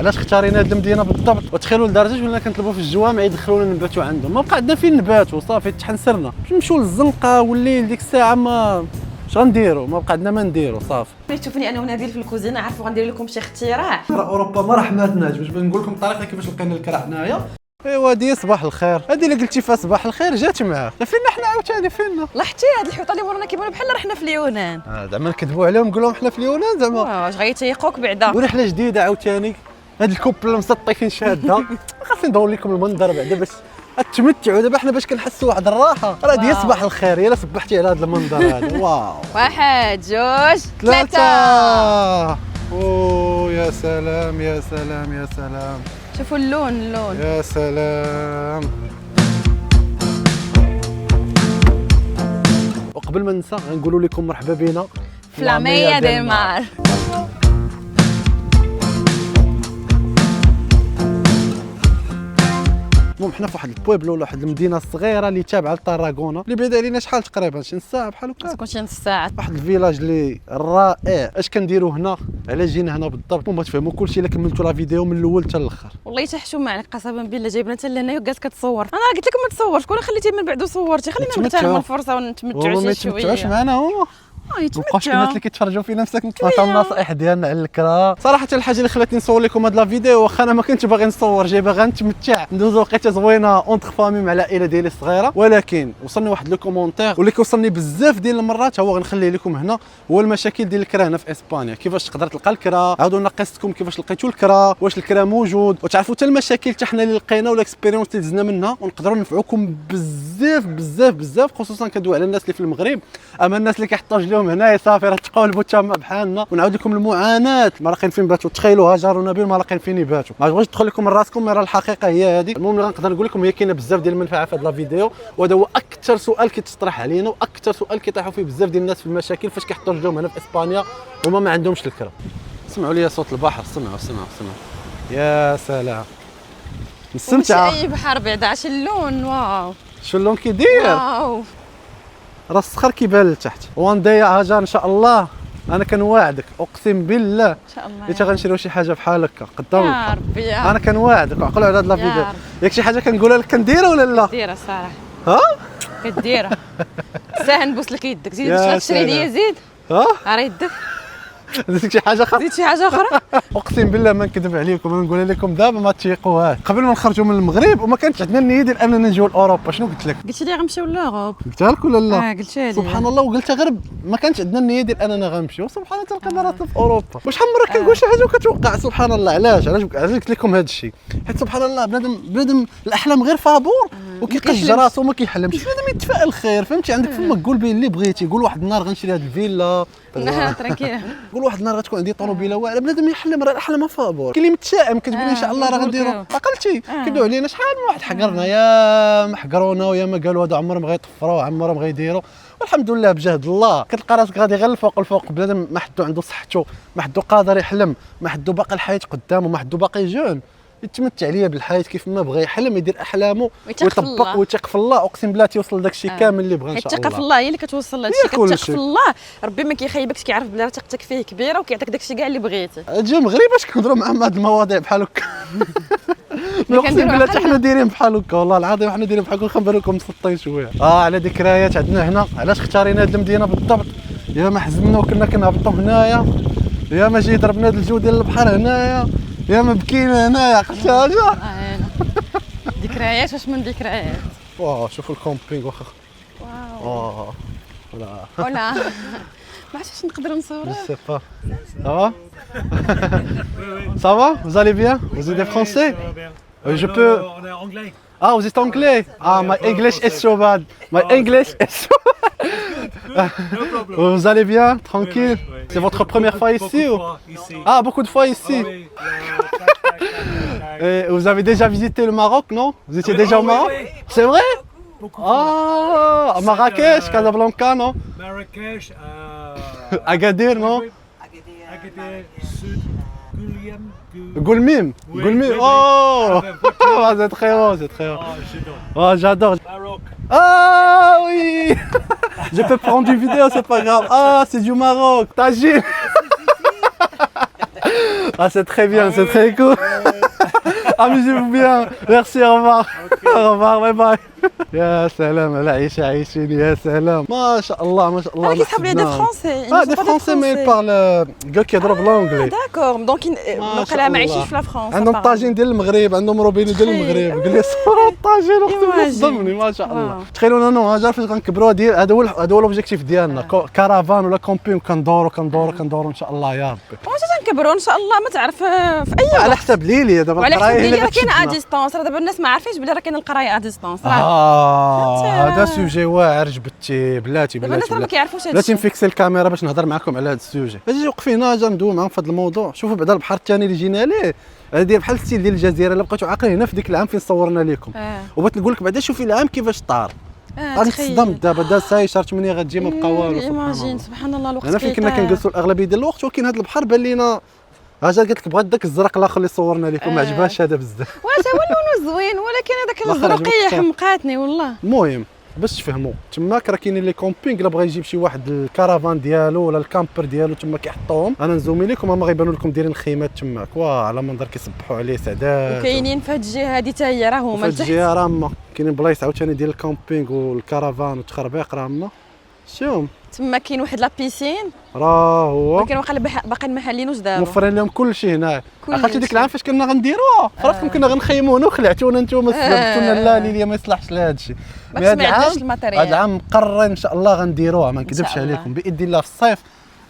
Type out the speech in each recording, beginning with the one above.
علاش اختارينا هذه المدينه بالضبط، وتخيلوا لدرجه ولينا كنطلبوا في الجوامع يدخلونا نباتوا عندهم، ما بقى عندنا فين نباتوا صافي تحنسرنا، نمشيو للزنقه والليل ديك الساعه ما اش غنديروا، ما بقى عندنا ما نديروا صافي. ملي تشوفوني انا ونبيل في الكوزينه عارفوا غندير لكم شي اختراع. اوروبا ما رحماتناش باش نقول لكم الطريقه كيفاش لقينا الكرا حنايا. ايوا دي صباح الخير، هذه اللي قلتي فيها صباح الخير جات معاه، فينا حنا عاوتاني فينا لاحظتي هاد الحيوطه اللي مورانا كيبانوا بحال رحنا في اليونان. زعما نكذبوا عليهم نقول لهم حنا في اليونان زعما واش غيتيقوك بعدا ورحله جديده عاوتاني. هاد الكوبل المسطي شاده خاصني ندور لكم المنظر بعدا باش تمتعوا. دابا حنا باش كنحسوا واحد الراحه راه ديال صباح الخير يلا صبحتي على هذا المنظر هذا. واو 1 2 3 اوه يا سلام يا سلام يا سلام، شوفوا اللون يا سلام. وقبل ما ننسى غنقولوا لكم مرحبا بنا في العمية ديال مار. المهم حنا في واحد البويبلو ولا واحد المدينه صغيره اللي تابعه لطراغونا اللي بعيده علينا شحال تقريبا شي نص ساعه بحال هكا، تكون شي نص ساعه. واحد الفيلاج اللي رائع. اش كنديروا هنا، علاش جينا هنا بالضبط، المهم تفهموا كلشي الا كملتوا لا فيديو من الاول حتى الاخر. والله تحشومه عليك قسما بالله، جايبنا حتى لهنايا وقالت كتصور. انا قلت لك ما تصورش، كون خليتي من بعد وصورتي خلينا نغتنموا الفرصه ونتمتعوا شي شويه. ما يتمتعوش معنا هما، مابقاوش الناس اللي كيتفرجوا فينا مساك نعطيو النصائح ديالنا على الكرا. صراحه الحاجه اللي خلاتني نصور لكم هاد لا فيديو واخا انا ما كنتش باغي نصور، جاي باغي نتمتع ندوز وقيته زوينه اونتر فامي مع العائله ديالي الصغيره، ولكن وصلني واحد لو كومونتير واللي كيوصلني بزاف ديال المرات هو غنخليه لكم هنا، هو المشاكل ديال الكرا هنا في اسبانيا، كيفاش تقدر تلقى الكرا، عاودوا لنا قصتكم كيفاش لقيتوا الكرا، واش الكرا موجود، وتعرفوا حتى المشاكل حتى حنا اللي لقينا ولا اكسبيريونس اللي دزنا منها، ونقدروا ننفعوكم بزاف بزاف بزاف، خصوصا كندوي على الناس اللي في المغرب. اما الناس اللي كيحطوش لهم هنايا صافي راه تقولبوا تما بحالنا، ونعاود لكم المعاناه ما راقين فين باتوا. تخيلوا هاجر ونبيل ما راقين فين يباتوا، ما بغيتش ندخل لكم من راسكم، راه الحقيقه هي هذه. المهم اللي غنقدر نقول لكم هي كاينه بزاف ديال المنفعه في هذا لا فيديو، وهذا هو اكثر سؤال كيتطرح علينا واكثر سؤال كيطيحوا فيه بزاف ديال الناس في المشاكل فاش كيحطوا رجلهم هنا في اسبانيا وما ما عندهمش الكرا. سمعوا لي صوت البحر، سمعوا يا سلام مستمتعه. ماشي اي بحر بعدا، عرفتي اللون واو شو اللون كيدير، واو راه الصخر كيبان لتحت. وان داي هاجر ان شاء الله انا كنواعدك اقسم بالله ان شاء الله حتى غنشريو شي حاجه بحال هكا قدام يا البحر. ربي يا انا كنواعدك عقلوا على هاد لا فيديو، رب. ياك شي حاجه كنقولها لك كنديرها ولا لا؟ كديرها الصراحه، ها كديرها ساهل نبوس لك يدك. زيد يا باش غتشري ليا، سلام. زيد ها عري يدك، زيد شي حاجه اخرى، زيد شي حاجه اخرى. اقسم بالله ما نكذب عليكم، انا نقول لكم دابا ما تيقوهاش. قبل ما نخرجوا من المغرب وما كانتش عندنا النيه ديال اننا نجيو لاوروبا، شنو قلت لك؟ قلت لي غنمشيو لاوروب. قلتها لك ولا لا؟ قلتها لي سبحان الله، وقلتها غير ما كانش عندنا النيه ديال اننا غنمشيو، سبحان الله تلقى راسنا في اوروبا. وشحال من مره كنقول شي حاجه وكتوقع، سبحان الله. علاش قلت لكم هذا الشيء؟ حيت سبحان الله بنادم الاحلام غير فابور وكيقج راسو وما كيحلمش. بنادم يتفائل خير، فهمتي؟ عندك فمك قول به اللي بغيتي، قول واحد النهار غنشري هذه الفيلا، ترانكيل، قول واحد النهار غتكون عندي طوموبيله واعره. بنادم يحلم، راه الاحلام فابور. كاين اللي متشائم كتقول ان شاء الله راه غنديروا. عقلتي كيدوي علينا شحال من واحد حقرنا، يا ما حقرونا ويا ما قالوا هذا عمرهم غيطفروا عمرهم غيديروا، والحمد لله بجهد الله كتلقى راسك غادي غير الفوق الفوق. بنادم ما حدو عنده صحته، ما حدو قادر يحلم، ما حدو باقي الحياه قدامه، ما حدو باقي جون يتمتع ليا بالحياه كيف ما بغى، يحلم يدير احلامه ويطبق ويثق في الله. اقسم بالله تيوصل لداك الشيء كامل اللي بغى ان شاء الله. الثقه في الله هي اللي كتوصل لهذا الشيء، كتثق في الله ربي ما كيخيبكش، كيعرف بلي ثقتك فيه كبيره وكيعطيك داك الشيء كاع اللي بغيتي. اجي المغرب باش كنهضروا معاهم هاد المواضيع بحال هكا. اقسم بالله حتى حنا دايرين بحال هكا، والله العظيم حنا دايرين بحال هكا. نخبر لكم مسطين شويه على ذكريات عندنا هنا. علاش اختارينا هاد المدينه بالضبط؟ يا ما حزمنا وكنا كنهبطوا هنايا، يا ما جاي ضربنا هاد الجو ديال البحر هنايا، يا ما بكينا هنايا. عقلت حاجه ذكريات واش من ذكريات. واو شوفوا الكومبينغ واخا. واو ولا ما عرفتش نقدر نصور. Je sais pas. Ça va? Ça va? Vous allez bien? Vous êtes français? Je peux. On est anglais. Ah, vous êtes anglais? Ah, my English is so bad. My English is so Vous allez bien? Tranquille? C'est votre première fois ici ou? Ici. Ah, beaucoup de fois ici. Oui, Et vous avez déjà visité le Maroc, non? Vous étiez déjà au Maroc? C'est vrai? beaucoup. Ah, à Marrakech, Casablanca, non? Marrakech, Agadir, non? Agadir, Sud, Guliem. Goulmim. Oui, Goulmim. oui, oui. Oh! Ah, Ah, c'est très haut, c'est très haut. Ah, j'adore. Oh, j'adore. Maroc. Ah oui. Je peux prendre une vidéo, c'est pas grave. Ah, c'est du Maroc. Tagine. Ah, c'est très bien, c'est très cool. Amusez-vous bien. Merci, au revoir. Au revoir, bye bye. يا سلام على عيشه عايشين، يا سلام ما شاء الله ما شاء الله. انا كيسحب لي دي فرونسي. دي فرونسي مي بارل كاع كيهضروا بالانجلي. داكور دونك نوقع ما عايشين في لا فرونس. عندهم طاجين ديال المغرب، عندهم روبيني ديال المغرب. قال لي صورة الطاجين اختي صدمني ما شاء الله. تخيلوا انا وهاجر فاش غنكبروا هذا هو الاوبجيكتيف ديالنا، كارافان ولا كومبين، كندوروا ان شاء الله يا ربي. واش تنكبروا ان شاء الله ما تعرف في اي وقت. على حساب ليلي دابا وعلى حساب القرايه ليلي راه كاينه ا ديستونس، راه دابا الناس ما عارفينش بلي راه كاينه القرايه ا ديستونس. هذا سوجي واعر جبدتي بلاتي دابا الناس راه ما كيعرفوش هذا بلاتي الشيء. نفيكسي الكاميرا باش نهضر معكم على هذا السوجي. اجي وقفينا جا ندوي معاهم في هذا الموضوع. شوفوا بعدا البحر الثاني اللي جينا ليه هذه بحال الستيل ديال الجزيره اللي بقيتوا عاقلين هنا في ديك العام فين صورنا لكم. وبغيت نقول لك بعدا شوفي العام كيفاش طار. غادي تصدم دابا دا ساي شارت مني غتجي ما بقى والو. ايماجين سبحان الله الوقت. انا فين كنا كنجلسوا الاغلبيه ديال الوقت، ولكن هذا البحر بان لينا هاجر قالت لك بغات داك الزرق الاخر اللي صورنا لكم ما عجبهاش هذا بزاف. واش هو اللون زوين ولكن هذاك الزرقيه حمقاتني والله. المهم باش تفهموا تماك راه كاينين لي كومبينغ الا بغى يجيب شي واحد الكارافان ديالو ولا الكامبر ديالو تما كيحطوهم. انا نزومي لكم هما غيبانوا لكم دايرين خيمات تماك واه على منظر كيصبحوا عليه سعدات. وكاينين في هذه الجهه هذه حتى هي راه هما في الجهه راه هما كاينين بلايص عاوتاني ديال الكومبينغ والكارافان والتخربيق راه هما. شوف تما كاين واحد لا بيسين راه هو ولكن باقيين ما حالينوش دابا موفرين لهم كل شيء هنا. كلشي. عرفتي ديك العام فاش كنا غنديروها فراسكم كنا غنخيموا هنا وخلعتونا نتوما سببتونا لا ليليا ما يصلحش لهذا الشيء. باش ما عندناش الماتيريال. هذا العام مقررين ان شاء الله غنديروها ما نكذبش عليكم باذن الله في الصيف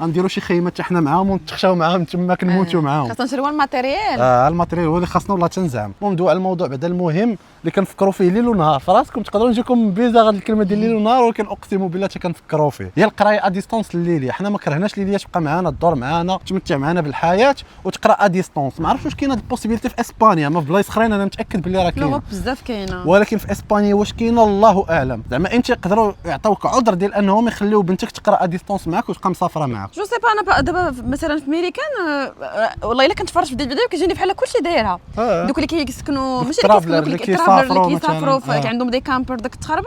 غنديروا شي خيمات حتى حنا معاهم ونتخشاو معاهم تما كنموتوا معاهم. خاصنا نشريو الماتيريال. الماتيريال هو اللي خاصنا والله تنزعم. المهم ندوي على الموضوع بعدا المهم اللي كنفكروا فيه ليل ونهار فراسكم تقدروا نجيكم بيزا هذه الكلمه ديال ليل ونهار ولكن اقسم بالله حتى كنفكروا فيه هي القرايه ا ديستونس لليليا. حنا ما كرهناش ليليا تبقى معنا تدور معنا تمتع معنا بالحياه وتقرا ا ديستونس. ما عرفتش واش كاينه هذه البوسيبيليتي في اسبانيا ما في بلايص اخرين انا متاكد باللي راه كاينه. لغه بزاف كاينه ولكن في اسبانيا واش كاينه الله اعلم. زعما انت يقدروا يعطيوك عذر ديال انهم يخليو بنتك تقرا ا ديستونس معاك وتبقى مسافره معاك. جو سي با انا دابا مثلا في ميريكان والله الا كنتفرج في الفيديو كيجيني بحال كلشي دايرها. دوك اللي كيسكنوا ماشي اللي كيسافروا عندهم دي كامبر داك التخربيق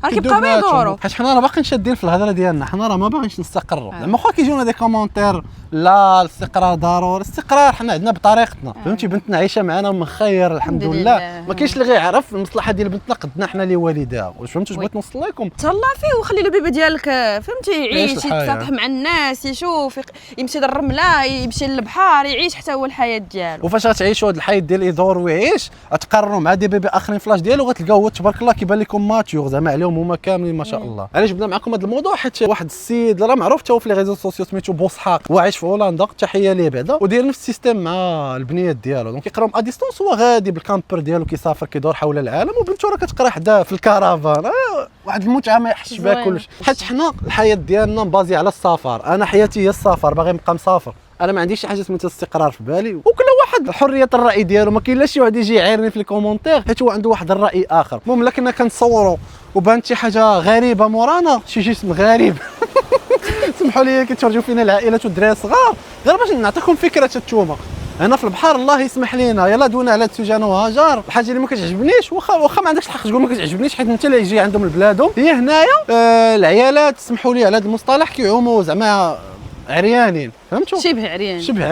راه كيبقاو يدوروا. حيت حنا راه باقيين شادين في الهضره ديالنا. حنا راه ما باغينش نستقروا. زعما واخا كيجيونا دي كومونتير لا الاستقرار ضروري. الاستقرار حنا عندنا بطريقتنا فهمتي. بنتنا عايشه معنا مخير الحمد لله. ما كاينش اللي غيعرف المصلحه ديال بنتنا قدنا حنا اللي والديها. واش فهمتوا واش بغيت نوصل لكم؟ تهلا فيه وخلي له البيبي ديالك فهمتي يعيش يتصافح مع الناس يشوف يمشي للرمله يمشي للبحر يعيش حتى هو الحياه ديالو. وفاش غتعيشوا هذه الحياه ديال يدور ويعيش غتقرروا مع دي بيبي اخرين فلاش ديالو غتلقاو هو تبارك الله كيبان لكم ماتيور زعما عليهم هما كاملين ما شاء الله. علاش جبنا معكم هذا الموضوع حيت واحد السيد راه معروف حتى هو في لي ريزو سوسيو سميتو بوسحاق وعايش في هولندا تحيه ليه بعدا وداير نفس السيستيم مع البنيات ديالو. دونك كيقراهم ا ديستونس هو غادي بالكامبر ديالو كيسافر كيدور حول العالم وبنته راه كتقرا حداه في الكارافان. واحد المتعه ما يحسش بها كلشي. حيت حنا الحياه ديالنا مبازي على السفر. انا حياتي هي السفر باغي نبقى مسافر. انا ما عنديش شي حاجه سميتها الاستقرار في بالي وكل واحد حريه الراي ديالو. ما كاين لا شي واحد يجي يعايرني في الكومونتير حيت هو عنده واحد الراي اخر. المهم الا كنا كنتصوروا وبانت شي حاجه غريبه مورانا شي جسم غريب سمحوا لي كيتفرجوا فينا العائلات والدراري الصغار غير باش نعطيكم فكره التومه. هنا في البحر الله يسمح لينا يلا دوينا على هذا السوجي انا وهاجر. الحاجه اللي ما كتعجبنيش واخا ما عندكش الحق تقول ما كتعجبنيش حيت انت اللي يجي عندهم لبلادهم هي هنايا العيالات سمحوا لي على هذا المصطلح كيعوموا زعما عريانين فهمتوا شبه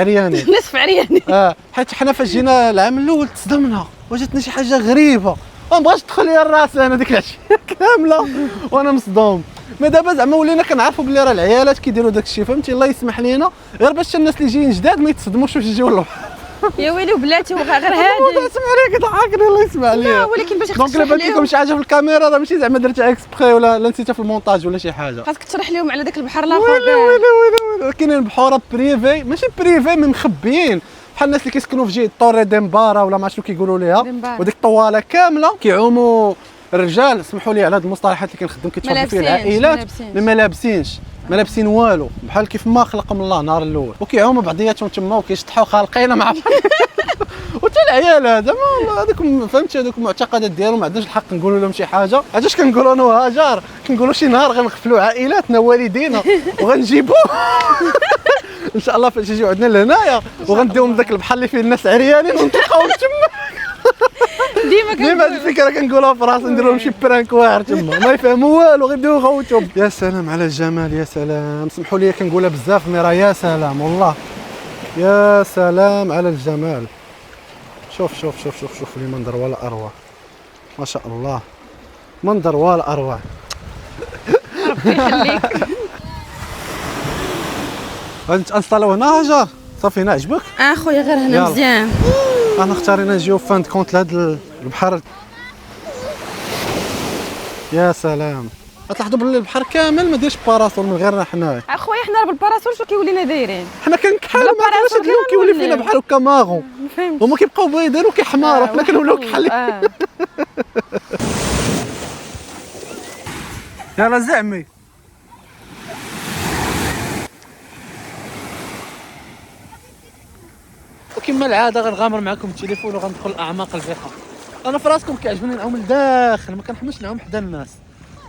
عريانين نصف عريانين. حيت حنا فاش جينا العام الاول تصدمنا وجاتنا شي حاجه غريبه ما بغاش تدخل ليا الراس انا ديك العشيه كامله وانا مصدوم. ما دابا زعما ولينا كنعرفوا بلي راه العيالات كيديروا داك الشيء فهمتي. الله يسمح لينا غير باش الناس اللي جايين جداد ما يتصدموش واش يجيو للبحر. يا ويلي وبلاتي غير هادي اسمع لي كضحكني الله يسمع لي. لا ولكن باش دونك الا بان لكم شي حاجه في الكاميرا راه ماشي زعما درتها اكسبري ولا نسيتها في المونتاج ولا شي حاجه. خاصك تشرح لهم على داك البحر الاخر. ويلي كاينين بحورات بريفي ماشي بريفي من مخبيين بحال الناس اللي كيسكنوا في جهه طوري ديمبارا ولا ما عرفتش شنو كيقولوا ليها وديك الطواله كامله كيعوموا الرجال اسمحوا لي على هذه المصطلحات اللي كنخدم كيتفرجوا فيه العائلات ما لابسين والو بحال كيف ما خلقهم الله نهار الاول وكيعوموا بعضياتهم تما وكيشطحوا خالقين مع وحتى العيال زعما هذوك فهمتي هذوك المعتقدات ديالهم ما عندناش الحق نقولوا لهم شي حاجه. علاش كنقولوا انا وهاجر كنقولوا شي نهار غنغفلوا عائلاتنا والدينا وغنجيبوه ان شاء الله فاش يجيو عندنا لهنايا وغنديهم ذاك البحر اللي فيه الناس عريانين ونطلقوا تما. ديما هذه الفكره كنقولها في راسي ندير لهم شي برانك واعر تما ما يفهموا والو غير يبداو يغوتوا. يا سلام على الجمال يا سلام. سمحوا لي كنقولها بزاف مي راه يا سلام والله يا سلام على الجمال. شوف شوف شوف شوف شوف لي منظر ولا اروع. ما شاء الله منظر ولا اروع. ربي يخليك. غادي نتانستالو هنا هاجر صافي هنا عجبك؟ خويا غير هنا يلا. مزيان. انا اختارينا نجيو فان كونت لهاد البحر. يا سلام غتلاحظوا بلي البحر كامل ما دايرش باراسول من غيرنا حنايا. خويا حنا بالباراسول شنو كيولينا دايرين؟ حنا كنكحلوا ما عرفتش هاد اليوم كيولي فينا بحال هكا ماغون. ما فهمتش. هما كيبقاو بيضين وكيحماروا حنا كنوليو كحلين. يلا زعمي. وكما العاده غنغامر معكم التليفون وغندخل لاعماق البحر. انا في راسكم كيعجبني نعوم لداخل، ما كنحملش نعوم حدا الناس.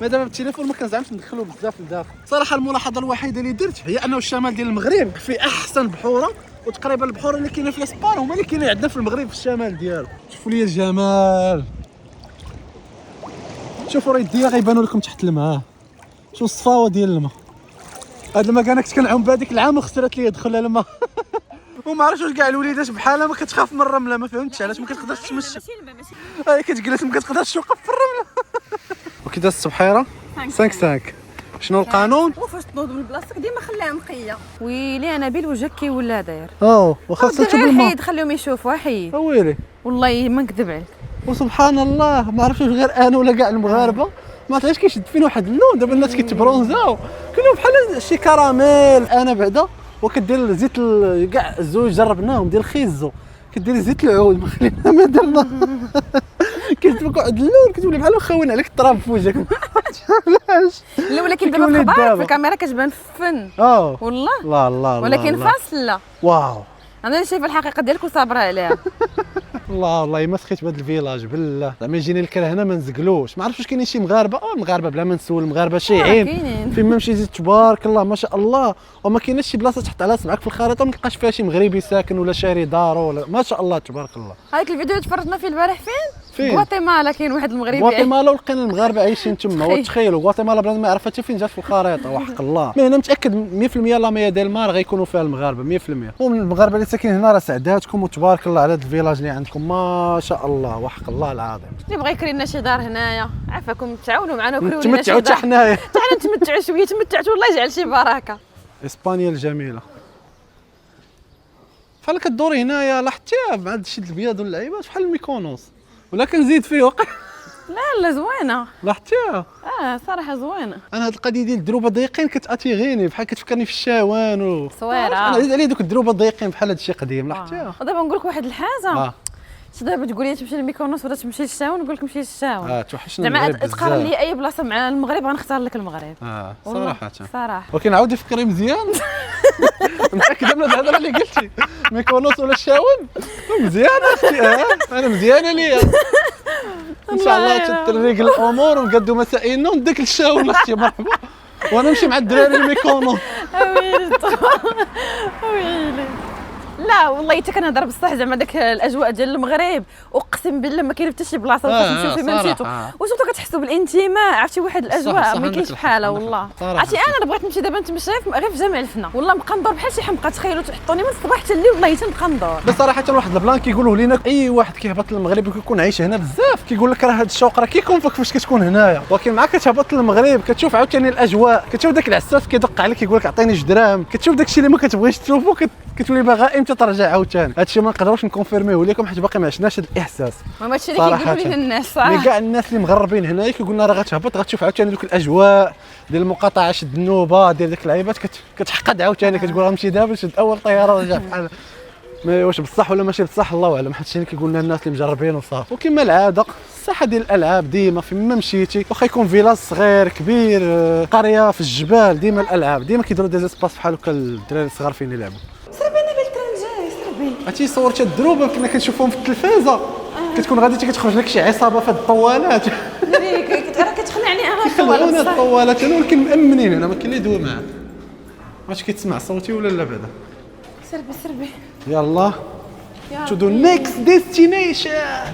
ما دابا بالتليفون ما كنزعمش ندخلو بزاف لداخل. صراحه الملاحظه الوحيده اللي درت هي انه الشمال ديال المغرب فيه احسن بحوره، وتقريبا البحوره اللي كاينه في اسبان هما اللي كاينين عندنا في المغرب في الشمال ديالو. شوفوا لي الجمال، شوفوا راه يديا غيبانوا لكم تحت الماء. شوف الصفاوه ديال الماء. هاد الماء كنت كنعوم بهذيك العام وخسرت لي يدخل الماء. وما عرفتش واش كاع الوليدات بحالها ما كتخاف من الرمله، ما فهمتش علاش ما كتقدرش تمشي. هاي كتجلس ما كتقدرش توقف في الرمله. وكي دازت السبحيره 5 شنو القانون؟ وفاش تنوض من بلاصتك ديما خليها نقيه. ويلي انا بيل وجهك كيولى داير. واخا سالتو بالماء. حيد خليهم يشوفوا حيد. ويلي والله ما نكذب عليك. وسبحان الله ما عرفتش غير انا ولا كاع المغاربه ما عرفتش كيشد فينا واحد اللون. دابا الناس كيتبرونزاو كلهم بحال شي كراميل. انا بعدا وكدير زيت كاع الزوج جربناهم ديال الخيزو، كدير زيت العود ما خلينا ما درنا. كيجبك واحد اللون كتولي بحال مخون عليك التراب في وجهك. علاش؟ لا ولكن دابا في الخبار في الكاميرا كتبان فن. والله لا لا ولكن فاصل لا. واو انا اللي شايفه الحقيقه ديالك وصابره عليها. والله ما سخيت بهذا الفيلاج بالله. زعما يجيني الكره هنا ما نزقلوش. ما عرفتش واش كاينين شي مغاربه مغاربه بلا ما نسول مغاربه شايعين فين ما مشيتي تبارك الله ما شاء الله. وما كايناش شي بلاصه تحط على صبعك في الخريطه ما تلقاش فيها شي مغربي ساكن ولا شاري دارو ولا ما شاء الله تبارك الله. هذاك الفيديو اللي تفرجنا فيه البارح فين؟ فين؟ غواتيمالا كاين واحد المغربي. غواتيمالا ولقينا المغاربه عايشين تما. وتخيلوا غواتيمالا بلاد ما عرفها حتى فين جات في الخريطه وحق الله. مي انا متاكد 100% لا ميا ديال مار غيكونوا فيها المغاربه 100%. ومن المغاربه اللي ساكنين هنا راه سعداتكم وتبارك الله على هذا الفيلاج اللي عندكم ما شاء الله وحق الله العظيم. اللي بغى يكري لنا شي دار هنايا عافاكم تعاونوا معنا وكريو لنا تمتعوا حتى حنايا. تعالوا نتمتعوا شويه. تمتعتوا الله يجعل شي بركه. اسبانيا الجميله بحال كدوري هنايا لاحظتيها مع هاد الشيء الابيض واللعيبات بحال الميكونوس ولا كنزيد فيه وقع. لا زوينه لاحظتيها؟ صراحه زوينه. انا هاد القضيه ديال الدروبه ضيقين كتاتيغيني بحال كتفكرني في الشاوان صويره. انا زيد عليه دوك الدروبه ضيقين بحال هاد الشيء قديم. لاحظتيها؟ ودابا نقول لك واحد الحاجه. دابا تقول لي تمشي لميكونوس ولا تمشي للشاون نقول لك مشي للشاون. توحشنا المغرب زعما تقارن لي اي بلاصه مع المغرب غنختار لك المغرب. صراحه. ولكن عاودي فكري مزيان. متاكده من الهضره اللي قلتي ميكونوس ولا الشاون مزيان اختي. انا مزيانه ليا ان شاء الله تتريق الامور ونقدوا مسائلنا ونديك للشاون اختي مرحبا وانا نمشي مع الدراري لميكونوس. ويلي لا والله حتى كنهضر بصح زعما داك الاجواء ديال المغرب اقسم بالله ما كاين حتى شي بلاصه فاش نمشيو فين ما مشيتو وسورتو كتحسوا بالانتماء. عرفتي واحد الاجواء ما كاينش بحالها والله. عرفتي انا بغيت نمشي دابا نتمشى غير في جامع الفنا والله نبقى ندور بحال شي حمقى. تخيلوا تحطوني من الصباح حتى الليل والله تنبقى ندور. بس صراحه واحد البلان كيقولوا لينا اي واحد كيهبط للمغرب وكيكون عايش هنا بزاف كيقول لك راه هذا الشوق راه كيكون فيك فاش كتكون هنايا. ولكن مع كتهبط للمغرب كتشوف عاوتاني الاجواء كتشوف داك العساس كيدق عليك كيقول لك عطيني 2 دراهم. كتشوف داك الشيء اللي ما كتبغيش تشوفو كتولي باغا امتى ترجع عاوتاني. هادشي ما نقدروش نكونفيرميوه لكم حيت باقي ما عشناش هاد الاحساس. هادشي اللي كيقولوا لينا الناس صراحه. مي كاع الناس اللي مغربين هنايا كيقولنا راه غتهبط غتشوف عاوتاني دوك الاجواء ديال المقاطعه شد النوبه ديال ديك اللعيبات كتحقد عاوتاني كتقول غنمشي دابا شد اول طياره ورجع بحال. مي واش بصح ولا ماشي بصح الله اعلم. هادشي اللي كيقول لنا الناس اللي مجربين وصافي. وكما العاده الساحه ديال الالعاب ديما فين ما مشيتي واخا يكون فيلاج صغير كبير قريه في الجبال ديما الالعاب ديما كيديروا دي سباس بحال هكا الدراري الصغار فين يلعبوا. سربي انا بالتران جاي سربي. عرفتي صورتي الدروبه كنا كنشوفوهم في التلفازه كتكون غادي كتخرج لك شي عصابه في هاد الطوالات. راه كتخلعني انا خلعونا الطوالات انا ولكن مامنين هنا ما كاين اللي يدوي معاه. واش كيتسمع صوتي ولا لا بعدا؟ سربي يلا to the next destination.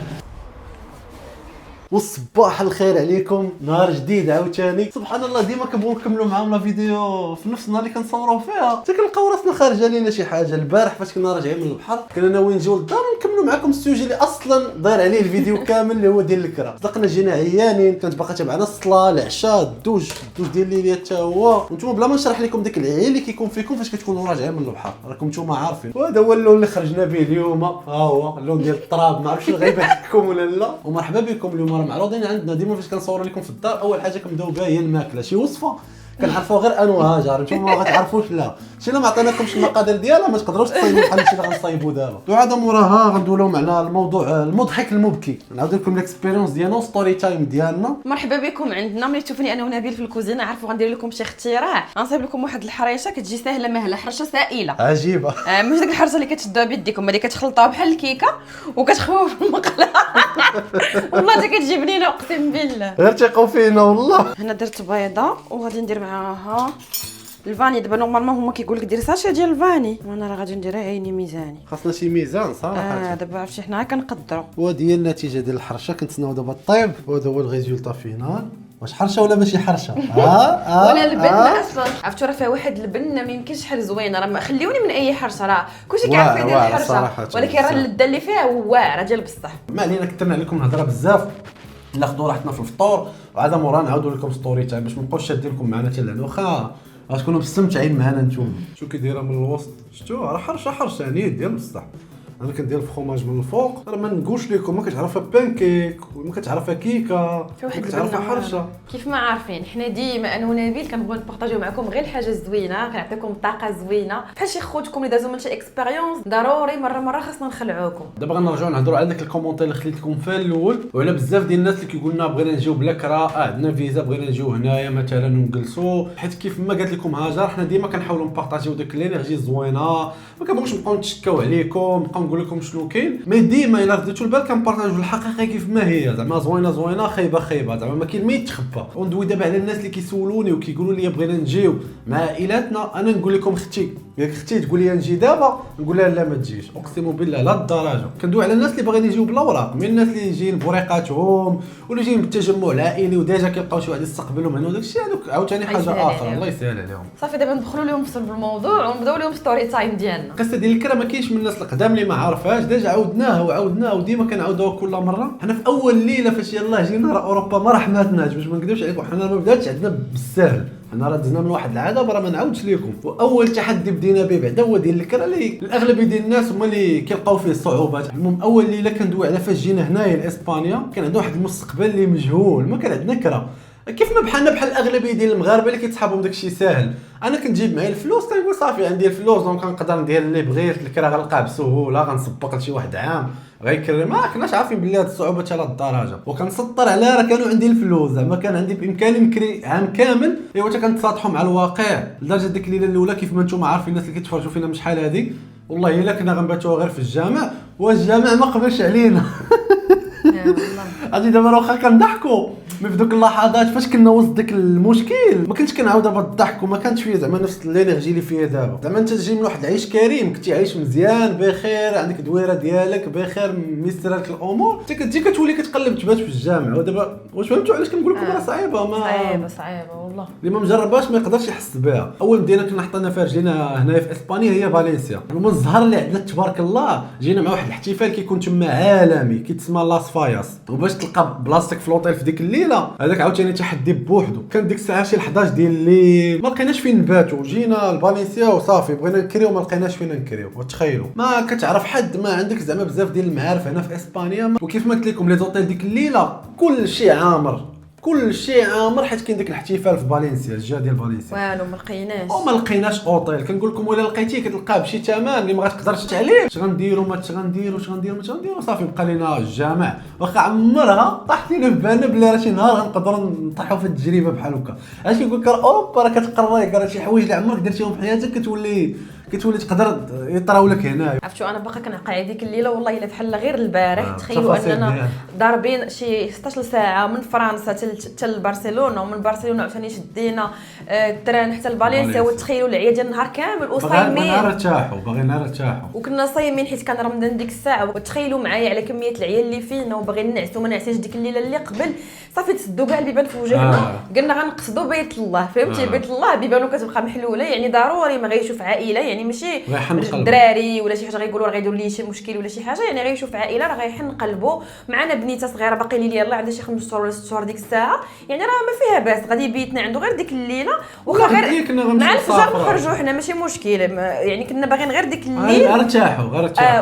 والصباح الخير عليكم، نهار جديد عاوتاني. سبحان الله ديما كنبغيو نكملوا معاهم لا فيديو في نفس النهار اللي كنصوروا فيها، حتى كنلقاو راسنا خارجه لينا شي حاجه. البارح فاش كنا راجعين من البحر كنا ناويين نجيو للدار ونكملوا معكم السوجي اللي اصلا داير عليه الفيديو كامل اللي هو ديال الكرا. صدقنا جينا عيانين، كانت باقا تبعنا الصلاه العشاء الدوج ديال الليل حتى هو، وانتم بلا ما نشرح لكم داك العيا اللي كيكون فيكم فاش كتكونوا راجعين من البحر، راكم نتوما عارفين. وهذا هو اللون اللي خرجنا به اليوم، ها هو اللون ديال التراب، ما عرفتش غايب عليكم ولا لا. ومرحبا بكم. اليوم راه معروضين عندنا ديما فاش كنصور لكم في الدار، اول حاجه كنبداو بها هي الماكله، شي وصفه كنعرفوا غير انا وهاجر، نتوما ما غتعرفوش لا شي. لا ما عطيناكمش المقادير ديالها ما تقدروش تصايبوا بحال هادشي اللي غنصايبوا دابا. وعاد موراها غندويو لهم على الموضوع المضحك المبكي، نعاود لكم الاكسبيريونس ديالنا ستوري تايم ديالنا. مرحبا بكم عندنا. ملي تشوفوني انا ونبيل في الكوزينه عارفوا غندير لكم شي اختراع، غنصايب لكم واحد الحريشه كتجي ساهله مهله، حرشه سائله عجيبه. ماشي ديك الحرشه اللي كتشدوها بيديكم، اللي كتخلطوها بحال الكيكه وكتخويوها في المقله. والله حتى كتجي بنينه اقسم بالله، غير ثقوا فينا والله. هنا درت بيضه وغادي ندير معاها الفاني. دابا نورمالمون هما كيقول لك دير ساشي ديال الفاني، وانا راه غادي نديرها عيني ميزاني. خاصنا شي ميزان صراحه. دابا عرفتي حنا كنقدروا. ودي النتيجه ديال الحرشه كنتسناو دابا طيب، وهذا هو الريزولطا فينال. واش حرشه ولا ماشي حرشه؟ ولا البنه اصلا عرفتوا راه فيها واحد البنه ما يمكنش شحال زوينه. راه خليوني من اي حرشه، راه كلشي كيعرف يدير الحرشه، ولكن راه اللذه اللي فيها واعره ديال بصح. ما علينا كثرنا عليكم الهضره بزاف، ناخذوا راحتنا في الفطور وعاد مورا نعاودوا لكم ستوري تايم باش ما نبقاوش شادين لكم معنا حتى لهنا، واخا غتكونوا مستمتعين معنا نتوما. شو كيدايره من الوسط، شفتوا راه حرشه يعني ديال بصح. انا كندير الفخوماج من الفوق، راه ما نقولش لكم ما كتعرفها بانكيك وما كتعرفها كيكه، في واحد كتعرفها حرشه. كيف ما عارفين حنا ديما انا ونبيل كنبغيو نبارطاجيو معكم غير الحاجه الزوينه، كنعطيكم طاقه زوينه بحال شي خوتكم اللي دازوا من شي اكسبيريونس. ضروري مره خاصنا نخلعوكم. دابا غنرجعوا نهضروا على داك الكومونتير اللي خليت لكم فيه الاول، وعلى بزاف ديال الناس اللي كيقول لنا بغينا نجيو بلا كرا، عندنا فيزا بغينا نجيو هنايا مثلا ونجلسوا. حيت كيف ما قالت لكم هاجر حنا ديما كنحاولوا نبارطاجيو داك الانرجي الزوينه، ما كنبغيوش نبقاو نتشكاو عليكم، نبقاو نقول لكم شنو كاين. مي ديما الا رديتوا البال كنبارطاجيو الحقيقه كيف ما هي، زعما زوينه خايبه، زعما ما كاين ما يتخبى. وندوي دابا على الناس اللي كيسولوني وكيقولوا لي بغينا نجيو مع عائلاتنا. انا نقول لكم اختي تقول لي نجي دابا، نقول لها لا ما تجيش، اقسم بالله لا الدرجه. كندوي على الناس اللي باغيين يجيو بلا وراق، من الناس اللي جايين بوريقاتهم ولا جايين بالتجمع العائلي وديجا كيلقاو شي واحد يستقبلهم هنا وداك الشيء، هذوك عاوتاني حاجه اخرى. الله يسهل عليهم. صافي دابا ندخلوا لهم في الموضوع ونبداو لهم ستوري تايم ديالنا. القصه ديال الكرا ما كاينش من الناس القدام اللي ما عارفاش، ديجا عاودناها وديما كنعاودوها كل مره. حنا في اول ليله فاش يلاه جينا راه اوروبا ما رحماتناش، باش ما نكذبش عليكم حنا ما بداتش عندنا بالسهل، حنا راه دزنا من واحد العاده راه ما نعاودش لكم. واول تحدي بدينا به بعدا هو ديال الكرا اللي الاغلبيه ديال الناس هما اللي كيلقاو فيه الصعوبات. المهم اول ليله كندوي على فاش جينا هنايا لاسبانيا، كان عندنا واحد المستقبل اللي مجهول، ما كان عندنا كرا كيف ما بحالنا بحال الاغلبيه ديال المغاربه اللي كيتصحابهم داكشي ساهل. انا كنجيب معايا الفلوس كنقول صافي عندي الفلوس دونك كنقدر ندير اللي بغيت، الكرا غنلقاه بسهوله، غنسبق لشي واحد عام غيكرر. ما كناش عارفين بلي هاد الصعوبه حتى لهاد الدرجه، وكنسطر على راه كانوا عندي الفلوس، زعما كان عندي بامكاني نكري عام كامل. ايوا حتى كنتصادحوا مع الواقع لدرجه ديك الليله الاولى كيف ما نتوما عارفين الناس اللي كيتفرجوا فينا من شحال هادي، والله الا كنا غنباتوا غير في الجامع والجامع ما قبلش علينا. غادي دابا واخا كنضحكوا مي في دوك اللحظات فاش كنا وسط داك المشكل ما كنتش كنعاود دابا الضحك، وما كانش فيه زعما نفس الانرجي اللي فيها دابا. زعما انت تجي من واحد العيش كريم، كنتي عايش مزيان بخير، عندك دويره ديالك بخير، ميسر لك الامور، انت كتجي كتولي كتقلب تبات في الجامع. ودابا واش فهمتوا علاش كنقول لكم راه صعيبه؟ ما صعيبه والله، اللي ما مجرباش ما يقدرش يحس بها. اول مدينه كنا حطينا فيها رجلينا هنايا في اسبانيا هي فالنسيا. ومن الزهر اللي عندنا تبارك الله جينا مع واحد الاحتفال كيكون تما عالمي كيتسمى لاس فاياس، وباش تلقى بلاصتك في لوطيل في ديك الليله هذاك عاوتاني تحدي بوحدو. كان ديك الساعه شي 11 ديال الليل، ما لقيناش فين نباتوا، جينا لفالنسيا وصافي بغينا نكريو ما لقيناش فين نكريو. وتخيلوا ما كتعرف حد، ما عندك زعما بزاف ديال المعارف هنا في اسبانيا. وكيف ما قلت لكم لي زوطيل ديك الليله كل شيء عامر حيت كاين داك الاحتفال في فالنسيا، الجهه ديال فالنسيا والو ما لقيناش وما لقيناش اوطيل. كنقول لكم ولا لقيتيه كتلقاه بشي ثمن اللي ما غتقدرش عليه. اش غنديروا ما غنديروا صافي بقى لينا الجامع. واخا عمرها طاحت لينا في بالنا بلي راه شي نهار غنقدروا نطيحوا في التجربه بحال هكا. علاش كنقول لك اوروبا راه كتقريك، راه شي حوايج اللي عمرك درتيهم في حياتك كتولي تقدر يطراو لك هنا. عرفتوا انا باقا كنعقل ديك الليله والله الا بحال غير البارح. تخيلوا اننا ضاربين شي 16 ساعه من فرنسا حتى لبرشلونه، ومن برشلونه عاوتاني شدينا التران حتى لفالنسيا، وتخيلوا العيا ديال النهار كامل وصايمين باغيين نرتاحوا وكنا صايمين حيت كان رمضان ديك الساعه. وتخيلوا معايا على كميه العيال اللي فينا وباغيين نعسوا، ما نعساش ديك الليله اللي قبل. صافي تسدوا كاع البيبان في وجهنا. قلنا غنقصدوا بيت الله، فهمتي؟ بيت الله بيبانو كتبقى محلوله، يعني ضروري ما غيشوف عائله، يعني ماشي الدراري ولا شي حاجه غيقولوا راه غيدير لي شي مشكل ولا شي حاجه، يعني غيشوف عائله راه غيحن قلبه. معنا بنيته صغيره باقي لي يلاه عندها شي 5 شهور ولا 6 شهور ديك الساعه، يعني راه ما فيها باس غادي بيتنا عنده غير ديك الليله. واخا غير مع الفجر نخرجوا حنا ماشي مشكل، يعني كنا باغيين غير ديك الليل غير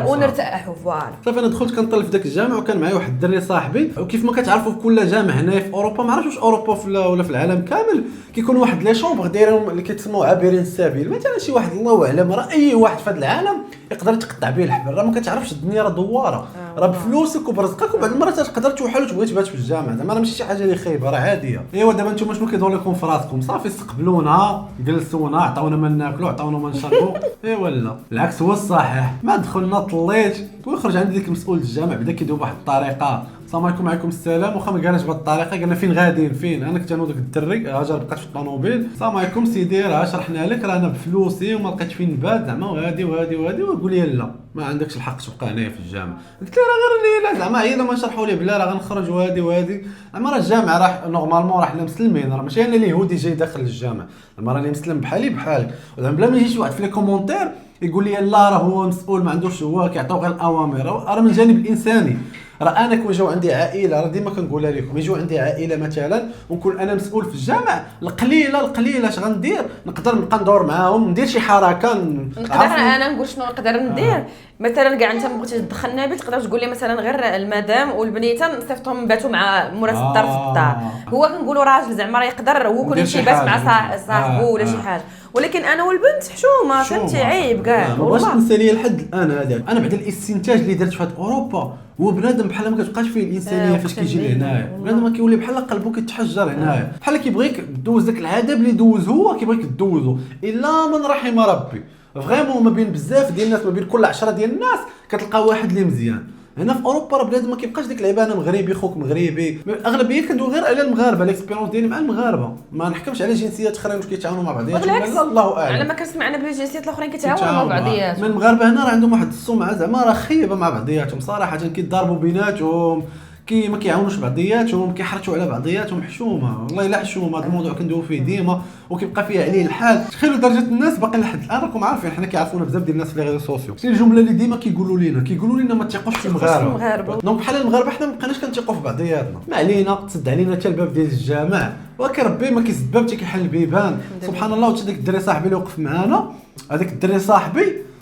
ونرتاحوا. فوالا صافي انا دخلت كنطلب في داك الجامع، وكان معايا واحد الدري صاحبي. وكيف ما كتعرفوا في كل جامع هنايا في اوروبا، ما عرفتش واش اوروبا ولا في العالم كامل، كيكون واحد لي شومبر دايرهم اللي كيتسموا عابرين السبيل. مثلا شي واحد الله اعلم، راه اي واحد في هذا العالم يقدر يتقطع به الحبل. راه ما كتعرفش الدنيا راه دواره، راه بفلوسك وبرزقك، وبعد المرات تقدر توحل وتبغي تبات في الجامع. زعما راه ماشي شي حاجه اللي خايبه، راه عاديه. ايوا دابا نتوما شنو كيدور لكم في راسكم؟ صافي استقبلونا، جلسونا، عطاونا ما ناكلوا، عطاونا ما نشربوا. ايوا لا العكس هو الصحيح. ما دخلنا طليت ويخرج عندي ديك مسؤول الجامع، بدا كيدوب واحد الطريقه. السلام عليكم. وعليكم السلام. واخا ما قالش بهذه الطريقه، قالنا فين غاديين فين. انا كنت انا وداك الدري هاجر بقات في الطوموبيل. السلام عليكم سيدي، راه شرحنا لك، راه انا بفلوسي وما لقيتش فين نبات زعما، وهادي وهادي وهادي. ويقول لي لا ما عندكش الحق تبقى هنايا في الجامع. قلت له راه غير لا زعما هي ما نشرحوا لي بلا، راه غنخرج وهادي وهادي. زعما راه الجامع راه نورمالمون راه حنا مسلمين، راه ماشي انا اليهودي جاي داخل الجامع، زعما راني مسلم بحالي بحالك. زعما بلا ما يجي شي واحد في لي كومونتير يقول لي لا راه هو مسؤول ما عندوش، هو كيعطيو غير الاوامر. راه من الجانب الانساني، راه انا كون جاو عندي عائله، راه ديما كنقولها لكم، يجيو عندي عائله مثلا ونكون انا مسؤول في الجامع، القليله اش غندير؟ نقدر نبقى ندور معاهم، ندير شي حركه نقدر انا نقول شنو نقدر ندير. مثلا كاع انت ما بغيتيش تدخلنا بيت، تقدر تقول لي مثلا غير المدام والبنيته نصيفطهم باتوا مع مرات الدار في الدار. هو كنقولوا راجل زعما راه يقدر هو كل شي بات مع صاحبه ولا شي حاجه، ولكن انا والبنت حشومه فهمتي، عيب كاع. ما بغاش ننسى ليا لحد الان هذا. انا بعد الاستنتاج اللي درت في هاد اوروبا، هو بنادم بحال ما كتبقاش فيه الانسانيه فاش كيجي لهنايا. بنادم كيولي بحال قلبه كيتحجر هنايا، بحال كيبغيك دوز داك العذاب اللي دوز هو كيبغيك دوزو، الا من رحم ربي. فريمون ما بين بزاف ديال الناس، ما بين كل 10 ديال الناس كتلقى واحد اللي مزيان. هنا في اوروبا راه بلاد ما كيبقاش ديك اللعيبه انا مغربي خوك مغربي. اغلبيه كندوي غير على المغاربه، ليكسبيرونس ديالي مع المغاربه، ما نحكمش على جنسيات اخرين واش كيتعاونوا مع بعضياتهم ولا الله اعلم. على ما كنسمع انا بلي الجنسيات الاخرين كيتعاونوا مع بعضياتهم. من المغاربه هنا راه عندهم واحد السمعه زعما راه خايبه مع بعضياتهم صراحه، كيضاربوا بيناتهم، ما كيعاونوش بعضياتهم، كيحرتوا على بعضياتهم. حشومه والله الا حشومه. هذا الموضوع كندويو فيه ديما وكيبقى فيه عليه الحال. تخيلوا درجه الناس باقي لحد الان، راكم عارفين حنا كيعرفونا بزاف ديال الناس في لي ريزو سوسيو. شي الجمله اللي ديما كيقولوا لنا ما تيقوش في المغاربه. دونك بحال المغاربه حنا ما بقيناش كنتيقوا في بعضياتنا. ما علينا تسد علينا حتى الباب ديال الجامع، ولكن ربي ما كيسد باب حتى كيحل البيبان سبحان الله. وتا داك الدري صاحبي اللي وقف معانا، هذاك الدري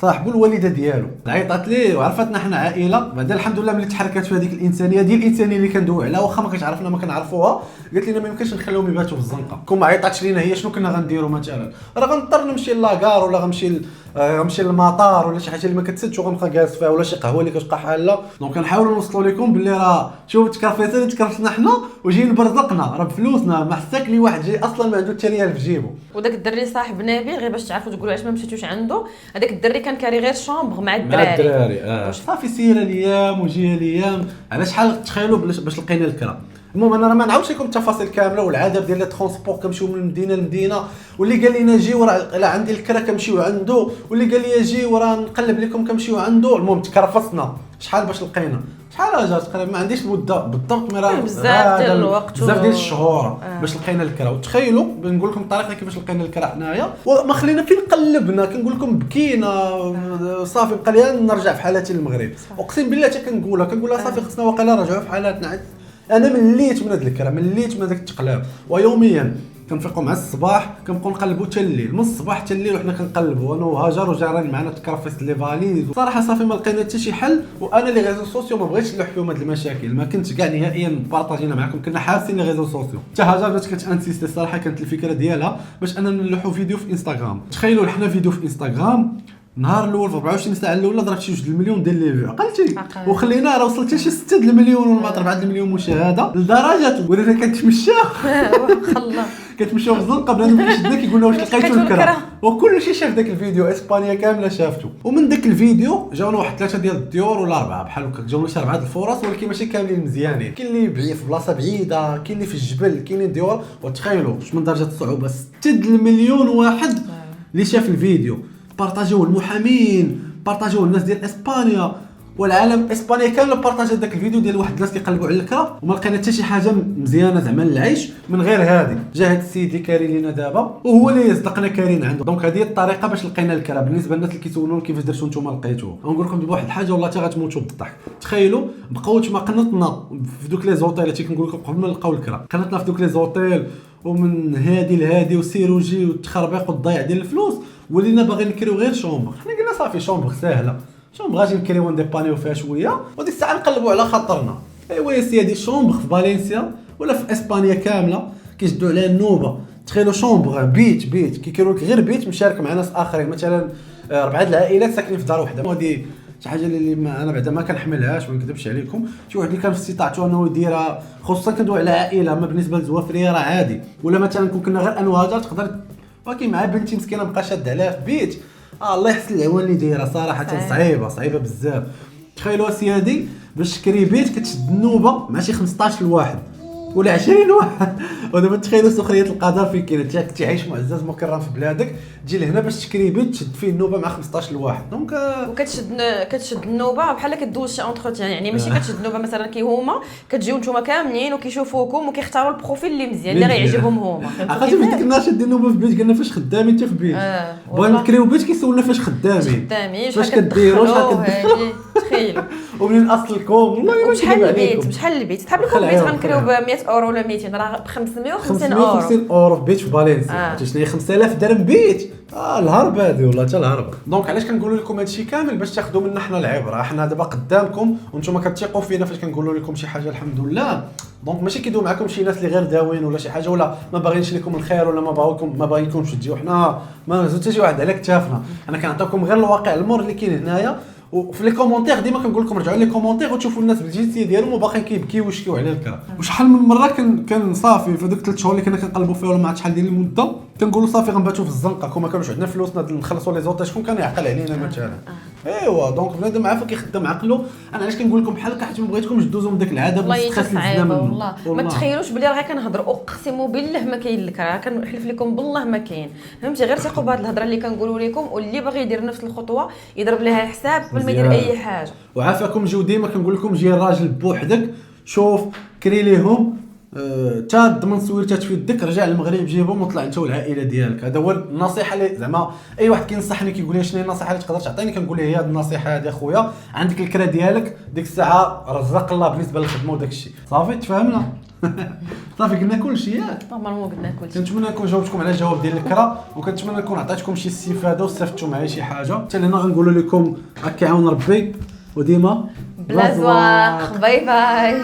صاحبو الوالده ديالو عيطات ليه وعرفتنا حنا عائله. بعد الحمد لله ملي تحركات في هذيك الانسانيه ديال الانسانيه اللي كندوي عليها، واخا ما كتعرفنا ما كنعرفوها، قالت لنا ما يمكنش نخليهم يباتوا في الزنقه. كون ما عيطاتش لينا هي شنو كنا غنديروا مثلا؟ راه غنضطر نمشي لاكار ولا غنمشي للمطار ولا شي حاجه اللي ما كتسدش وغنبقى جالس فيها، ولا شي قهوه اللي كتبقى حاله. دونك كنحاولوا نوصلوا لكم باللي راه شوف تكرفيتنا اللي تكرفتنا حنا وجايين برزقنا، راه بفلوسنا، ما حساك لي واحد جاي اصلا ما عنده حتى ريال في جيبه. وداك الدري صاحب نبيل غير باش تعرفوا تقولوا علاش ما مشيتوش عنده، هذاك الدري كان كاري غير شومبر مع الدراري. صافي سيره الايام وجيه الايام. على شحال تخيلوا باش لقينا الكرا. المهم انا ما نعاودش لكم التفاصيل كامله والعذاب ديال لي ترونسبور. كنمشيو من مدينه لمدينه، واللي قال لنا جي وراه لا عندي الكرا كنمشيو عنده، واللي قال لي جي وراه نقلب لكم كنمشيو عنده. المهم تكرفصنا شحال باش لقينا، شحال جات تقريبا ما عنديش المده بالضبط، مي راه بزاف ديال الوقت بزاف ديال الشهور باش لقينا الكرا. وتخيلوا بنقول لكم الطريقه كيفاش لقينا الكرا حنايا، وما خلينا فين قلبنا. كنقول لكم بكينا صافي بقى لي نرجع في حالتي للمغرب. اقسم بالله حتى كنقولها صافي خصنا واقيلا نرجعوا في حالاتنا. انا مليت من هذا الكرا، مليت من هذاك التقلاب. ويوميا كنفيقوا مع الصباح كنبقاو نقلبوا حتى الليل، من الصباح حتى الليل وحنا كنقلبوا انا وهاجر وجارين معنا تكرفست لي فاليز. صراحه صافي ما لقينا حتى شي حل. وانا لي ريزو سوسيو ما بغيتش نلوح فيهم هاد المشاكل، ما كنتش كاع نهائيا بارطاجينا معكم، كنا حاسين لي ريزو سوسيو. حتى هاجر بدات كتانسيستي الصراحه، كانت الفكره ديالها باش اننا نلوحوا فيديو في انستغرام. تخيلوا حنا فيديو في انستغرام النهار الاول في 24 ساعه الاولى ضربت شي 2 المليون ديال لي فيو، عقلتي؟ وخلينا راه وصلت شي 6 المليون ولا 4 المليون مشاهده، لدرجه ولينا كنتمشى كتمشيو في الزنقه بنادم كيشدنا كيقول لنا واش لقيتو الكرا، وكلشي شاف داك الفيديو، اسبانيا كامله شافته. ومن داك الفيديو جاونا واحد 3 ديال الديور ولا 4 بحال هكا، جاونا شي 4 د الفرص، ولكن ماشي كاملين مزيانين. كاين اللي بعيد في بلاصه بعيده، كاين اللي في الجبل، كاينين ديور. وتخيلوا واش من درجه الصعوبه 6 المليون واحد اللي شاف الفيديو، بارطاجيوه المحامين، بارطاجيوه الناس ديال اسبانيا والعالم. اسبانيا كامله بارطاجات داك الفيديو ديال واحد الناس كيقلبوا على الكرا، وما لقينا حتى شي حاجه مزيانه زعما للعيش من غير هذه. جا هاد السيد اللي كاري لينا دابا وهو اللي صدقنا كارين عنده. دونك هذه هي الطريقه باش لقينا الكرا. بالنسبه للناس اللي كيسولون كيفاش درتو نتوما لقيتوه، نقول لكم دابا واحد الحاجه والله حتى غتموتوا بالضحك. تخيلوا بقاو تما قنطنا في دوك لي زوطيل، كنقول لكم قبل ما نلقاو الكرا قنطنا في دوك لي زوطيل، ومن هادي لهادي وسيروجي والتخربيق والضياع ديال الفلوس، ولينا باغيين نكريو غير شومبر. حنا قلنا صافي شومبر ساهله، شومبر غادي نكريو نديبانيو فيها شويه، وديك الساعه نقلبوا على خاطرنا. ايوا يا سيدي شومبر في فالنسيا ولا في اسبانيا كامله كيشدوا عليها النوبه. تخيلوا شومبر بيت كيكيروا لك غير بيت مشارك مع ناس اخرين، مثلا 4 العائلات ساكنين في دار وحده. وهذه شي حاجه اللي انا بعدا ما كنحملهاش، ما نكذبش عليكم. شي واحد اللي كان في استطاعته انه يديرها، خصوصا كندوي على عائله، ما بالنسبه للزوافريه راه عادي، ولا مثلا كنا غير انواع تقدر. ولكن مع بنتي مسكينه بقى شاد عليها في بيت. الله يحسن العوان اللي دايره صراحه، صعيبه بزاف. تخيلوا سيادي باش تشري بيت كتشد النوبه مع شي 15 الواحد ولا 20 واحد. ودابا تخيلوا سخريه القدر فين كاينه، انت عايش معزز مكرم في بلادك، تجي لهنا باش تشري بيت تشد فيه النوبه مع 15 الواحد. دونك كتشد النوبه بحال كدوز شي اونتروتيان، يعني ماشي كتشد النوبه مثلا كي هما كتجيو نتوما كاملين وكيشوفوكم وكيختاروا البروفيل اللي مزيان اللي غيعجبهم هما. عرفتي في ديك النهار شادين النوبه في بيت، قلنا فاش خدامين انت في بيت، بغينا نكريو بيت كيسولنا فاش خدامين فاش كديروا شحال كديروا. تخيلوا ومنين اصلكم والله شحال البيت تحب لكم بيت غنكريو ب 100 اورو ولا 200 راه ب 550 اورو في بيت في فالنسيا. عرفتي شنو هي 5000 درهم بيت؟ الهرب هذه والله حتى الهرب. دونك علاش كنقولوا لكم هادشي كامل؟ باش تاخذوا منا حنا العبره. حنا دابا قدامكم وانتم كتثقوا فينا فاش كنقولوا لكم شي حاجه الحمد لله. دونك ماشي كيدوي معكم شي ناس اللي غير داوين ولا شي حاجه، ولا ما باغينش لكم الخير، ولا ما باغيكمش تجيو. حنا ما نهزو حتى شي واحد على كتافنا. انا كنعطيكم غير الواقع المر اللي كاين هنايا. وفي لي كومونتير ديما كنقول لكم رجعوا لي كومونتير وتشوفوا الناس بالجنسيه ديالهم وباقيين كيبكيو ويشكيو على الكرا. وشحال من مره كان صافي في دوك 3 شهور اللي كنا كنقلبوا فيها ولا ما عرفت شحال ديال المده كنقولوا صافي غنباتوا في الزنقه، كون ما كانوش عندنا فلوسنا نخلصوا لي زوطي، شكون كان يعقل علينا مثلا؟ ايوا دونك بنادم عارف كيخدم عقله. انا علاش كنقول لكم بحال هكا حيت ما بغيتكمش دوزوا من داك العذاب والستريس اللي زدنا منه. والله ما تخيلوش بلي راه كنهضروا، اقسم بالله ما كاين الكرا، كنحلف لكم بالله ما كاين. فهمتي؟ غير ثقوا بهاد الهضره اللي كنقولوا لكم، واللي باغي يدير نفس الخطوه يضرب لها الحساب قبل ما يدير اي حاجه. وعافاكم جيو ديما كنقول لكم جي الراجل بوحدك، شوف كري ليهم تا ضمن سويرتات في يدك، رجع للمغرب جيبهم وطلع انت والعائله ديالك. هذا هو النصيحه اللي زعما اي واحد كينصحني كيقول لي شنو هي النصيحه اللي تقدر تعطيني، كنقول له هي هذه النصيحه هذه اخويا. عندك الكرا ديالك ديك الساعه رزق الله بالنسبه للخدمه وداك الشيء. صافي تفاهمنا. صافي قلنا كل شيء ياك. نورمالمون قلنا كل شيء. كنتمنى نكون جاوبتكم على الجواب ديال الكرا، وكنتمنى نكون عطيتكم شي استفاده واستفدتوا معايا شي حاجه. حتى هنا غنقول لكم هكا يعاون ربي وديما بلا زواق. باي باي.